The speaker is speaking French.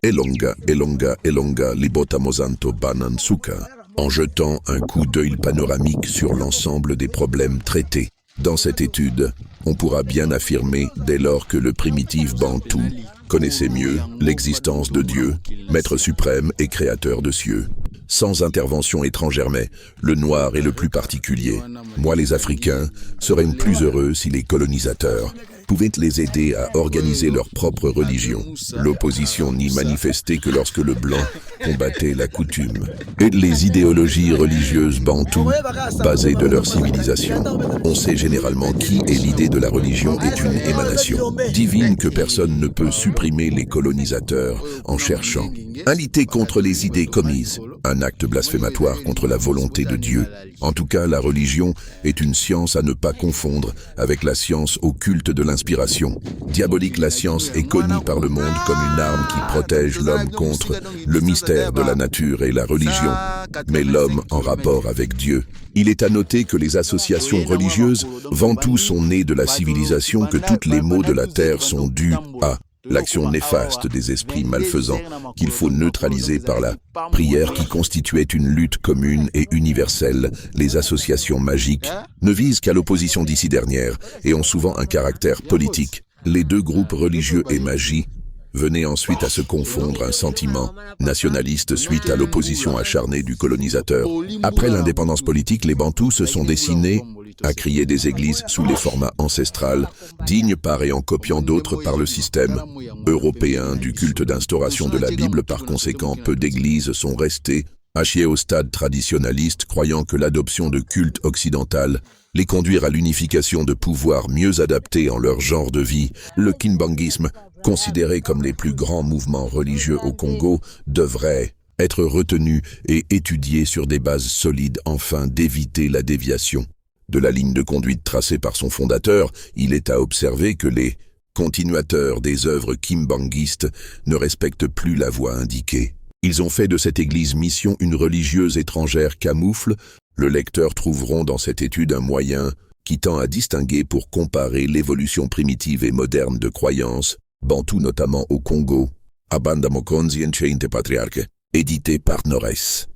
Elonga, Elonga, Elonga, Libotamozanto Banansuka, en jetant un coup d'œil panoramique sur l'ensemble des problèmes traités. Dans cette étude, on pourra bien affirmer, dès lors que le primitif Bantou connaissait mieux l'existence de Dieu, maître suprême et créateur de cieux, sans intervention étrangère, mais le noir est le plus particulier. Moi, les Africains seraient plus heureux si les colonisateurs pouvaient les aider à organiser leur propre religion. L'opposition n'y manifestait que lorsque le blanc combattait la coutume. Et les idéologies religieuses bantoues, basées de leur civilisation, on sait généralement qui est l'idée de la religion est une émanation divine que personne ne peut supprimer les colonisateurs en cherchant à lutter contre les idées commises, un acte blasphématoire contre la volonté de Dieu. En tout cas, la religion est une science à ne pas confondre avec la science occulte de l'inspiration. Diabolique, la science est connue par le monde comme une arme qui protège l'homme contre le mystère de la nature et la religion, mais l'homme en rapport avec Dieu. Il est à noter que les associations religieuses vantoues sont nées de la civilisation, que tous les maux de la terre sont dus à l'action néfaste des esprits malfaisants, qu'il faut neutraliser par la prière qui constituait une lutte commune et universelle. Les associations magiques ne visent qu'à l'opposition d'ici dernière et ont souvent un caractère politique. Les deux groupes religieux et magie venaient ensuite à se confondre, un sentiment nationaliste suite à l'opposition acharnée du colonisateur. Après l'indépendance politique, les Bantous se sont dessinés à créer des églises sous les formats ancestrales, dignes par et en copiant d'autres par le système européen du culte d'instauration de la Bible. Par conséquent, peu d'églises sont restées hachées au stade traditionnaliste, croyant que l'adoption de culte occidental les conduire à l'unification de pouvoirs mieux adaptés en leur genre de vie. Le kimbanguisme, considéré comme les plus grands mouvements religieux au Congo, devrait être retenu et étudié sur des bases solides afin d'éviter la déviation de la ligne de conduite tracée par son fondateur. Il est à observer que les continuateurs des œuvres kimbanguistes ne respectent plus la voie indiquée. Ils ont fait de cette église mission une religieuse étrangère camoufle. Le lecteur trouveront dans cette étude un moyen qui tend à distinguer pour comparer l'évolution primitive et moderne de croyances, bantoues notamment au Congo, Abanda Mokonzi Encheinte Patriarche, édité par Norès.